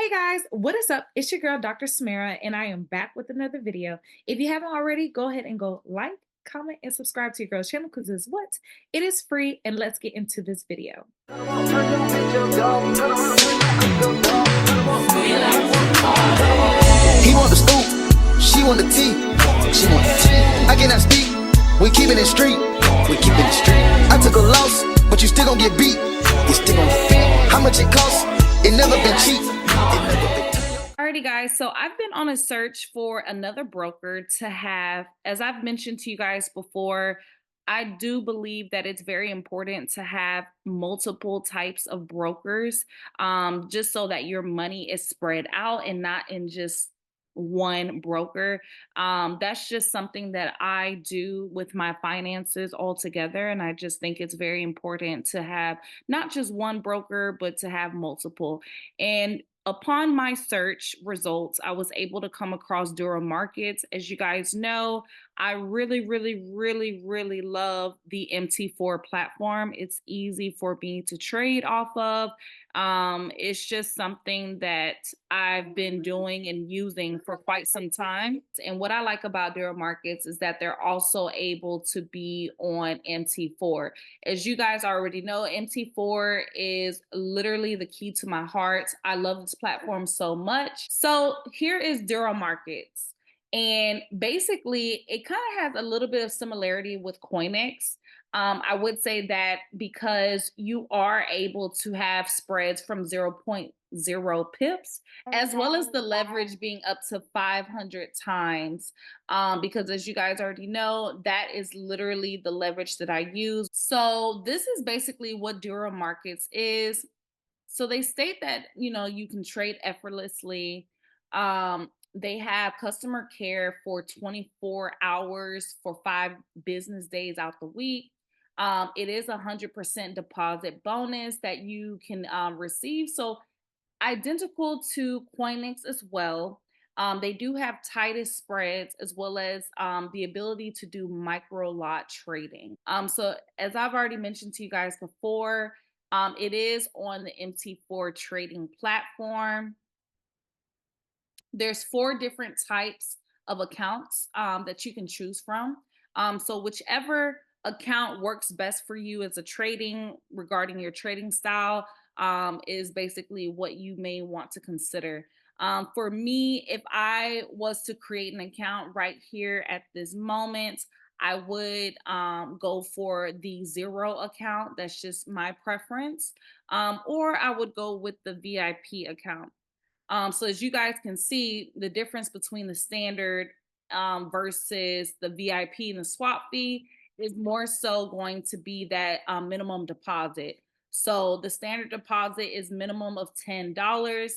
Hey guys, what is up? It's your girl, Dr. Samara, and I am back with another video. If you haven't already, go ahead and go like, comment, and subscribe to your girl's channel because it's what? It is free, and let's get into this video. He want the scoop, she want the tea, she want the tea. I cannot speak, we keepin' it street, we keepin' it street. I took a loss, but you still gon' get beat, you still gon' get beat. How much it costs? It never been cheap, it never been cheap. Alrighty, guys, so I've been on a search for another broker to have. As I've mentioned to you guys before, I do believe that it's very important to have multiple types of brokers, just so that your money is spread out and not in just one broker. That's just something that I do with my finances altogether. And I just think it's very important to have not just one broker, but to have multiple. And upon my search results, I was able to come across Duramarkets. As you guys know, I really love the MT4 platform. It's easy for me to trade off of. It's just something that I've been doing and using for quite some time. And what I like about Duramarkets is that they're also able to be on MT4. As you guys already know, MT4 is literally the key to my heart. I love this platform so much. So here is Duramarkets. And basically, it kind of has a little bit of similarity with Coinex. I would say that because you are able to have spreads from zero point 0.0 pips, as well as the leverage being up to 500 times. Because as you guys already know, that is literally the leverage that I use. So this is basically what Duramarkets is. So they state that, you can trade effortlessly. They have customer care for 24 hours for 5 business days out the week. It is 100% deposit bonus that you can receive. So identical to Coinex as well. They do have tightest spreads as well as the ability to do micro lot trading. So as I've already mentioned to you guys before, it is on the MT4 trading platform. There's 4 different types of accounts that you can choose from. So whichever account works best for you as a trading regarding your trading style is basically what you may want to consider. For me, if I was to create an account right here at this moment, I would go for the zero account. That's just my preference. Or I would go with the VIP account. So as you guys can see, the difference between the standard versus the VIP and the swap fee is more so going to be that minimum deposit. So the standard deposit is minimum of $10.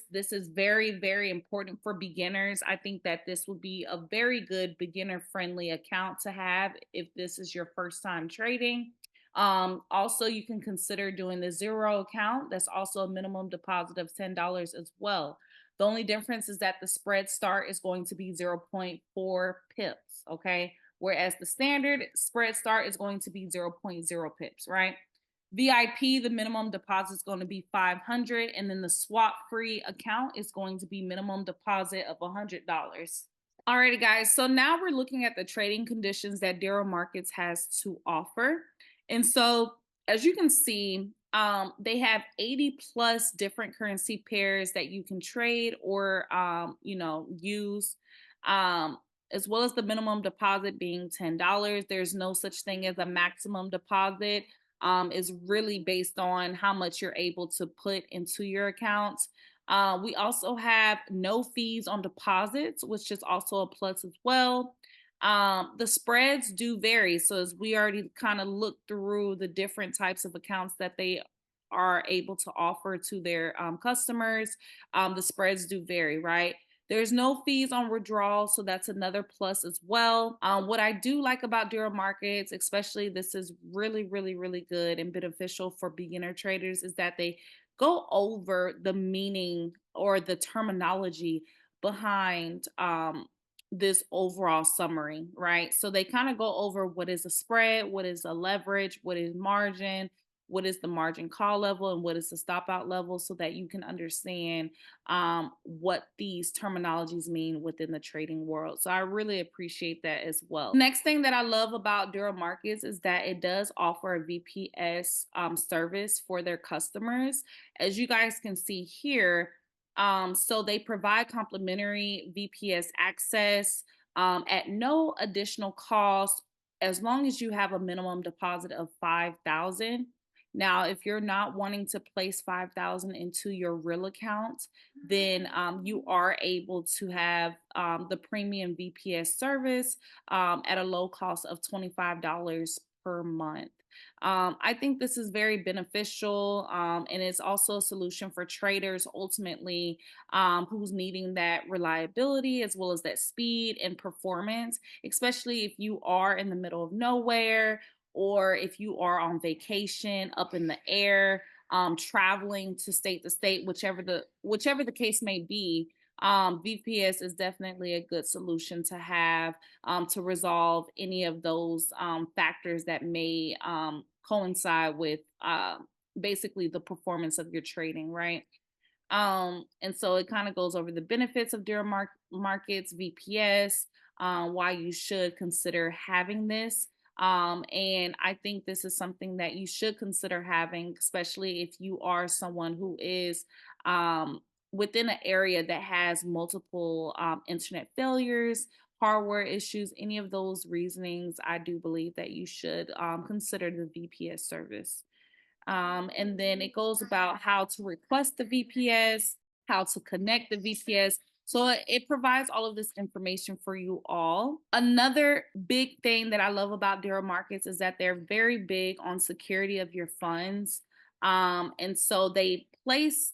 This is very important for beginners. I think that this would be a very good beginner friendly account to have if this is your first time trading. Also, you can consider doing the zero account. That's also a minimum deposit of $10 as well. The only difference is that the spread start is going to be 0 0.4 pips, okay? Whereas the standard spread start is going to be 0 0.0 pips, right? VIP, the minimum deposit is going to be 500, and then the swap free account is going to be minimum deposit of $100. Alrighty, guys. So now we're looking at the trading conditions that Duramarkets has to offer. And so, as you can see, they have 80 plus different currency pairs that you can trade or, use. As well as the minimum deposit being $10. There's no such thing as a maximum deposit. Is really based on how much you're able to put into your accounts. We also have no fees on deposits, which is also a plus as well. The spreads do vary. So as we already kind of looked through the different types of accounts that they are able to offer to their customers, the spreads do vary, right? There's no fees on withdrawal, so that's another plus as well. What I do like about Duramarkets, especially this is really good and beneficial for beginner traders, is that they go over the meaning or the terminology behind this overall summary, right? So they kind of go over what is a spread, what is a leverage, what is margin, what is the margin call level and what is the stop out level so that you can understand what these terminologies mean within the trading world. So I really appreciate that as well. Next thing that I love about Duramarkets is that it does offer a VPS service for their customers. As you guys can see here, so they provide complimentary VPS access at no additional cost as long as you have a minimum deposit of 5,000. Now, if you're not wanting to place 5,000 into your real account, then you are able to have the premium VPS service at a low cost of $25 per month. I think this is very beneficial, and it's also a solution for traders ultimately who's needing that reliability as well as that speed and performance, especially if you are in the middle of nowhere or if you are on vacation up in the air, traveling to state, whichever the case may be. VPS is definitely a good solution to have to resolve any of those factors that may coincide with basically the performance of your trading, right? And so it kind of goes over the benefits of Markets VPS, why you should consider having this. And I think this is something that you should consider having, especially if you are someone who is within an area that has multiple internet failures, hardware issues, any of those reasonings. I do believe that you should consider the VPS service. And then it goes about how to request the VPS, how to connect the VPS. So it provides all of this information for you all. Another big thing that I love about Dura Markets is that they're very big on security of your funds. And so they place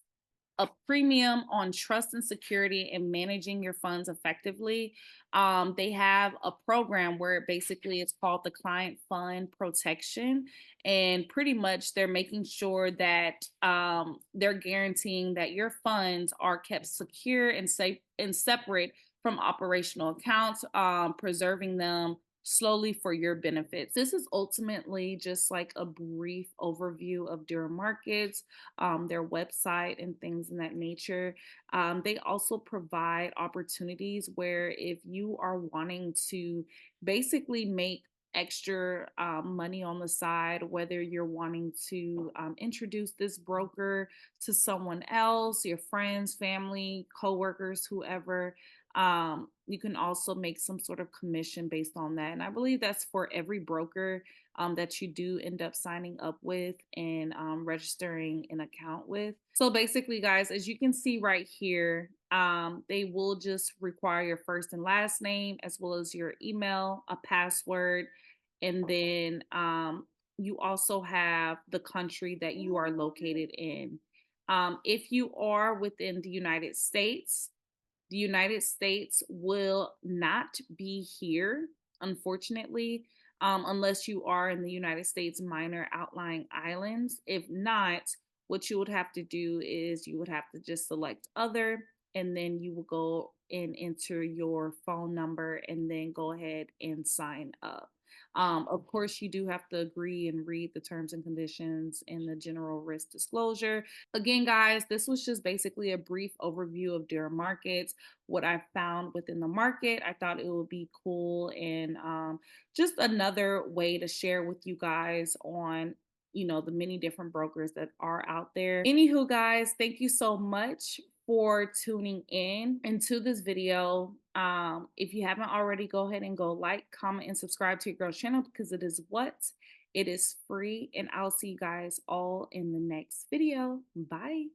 a premium on trust and security and managing your funds effectively. They have a program where basically it's called the Client Fund Protection. And pretty much they're making sure that they're guaranteeing that your funds are kept secure and safe and separate from operational accounts, preserving them slowly for your benefits. This is ultimately just like a brief overview of Duramarkets, their website, and things in that nature. They also provide opportunities where if you are wanting to basically make extra money on the side, whether you're wanting to introduce this broker to someone else, your friends, family, coworkers, whoever. You can also make some sort of commission based on that. And I believe that's for every broker that you do end up signing up with and registering an account with. So basically, guys, as you can see right here, they will just require your first and last name as well as your email, a password, and then you also have the country that you are located in. If you are within the United States will not be here, unfortunately, unless you are in the United States minor outlying islands. If not, what you would have to do is you would have to just select other, and then you will go and enter your phone number and then go ahead and sign up. Of course, you do have to agree and read the terms and conditions and the general risk disclosure. Again, guys, this was just basically a brief overview of Duramarkets, what I found within the market. I thought it would be cool and just another way to share with you guys on the many different brokers that are out there. Anywho, guys, thank you so much for tuning in into this video. If you haven't already, go ahead and go like, comment, and subscribe to your girl's channel because it is free. And I'll see you guys all in the next video. Bye.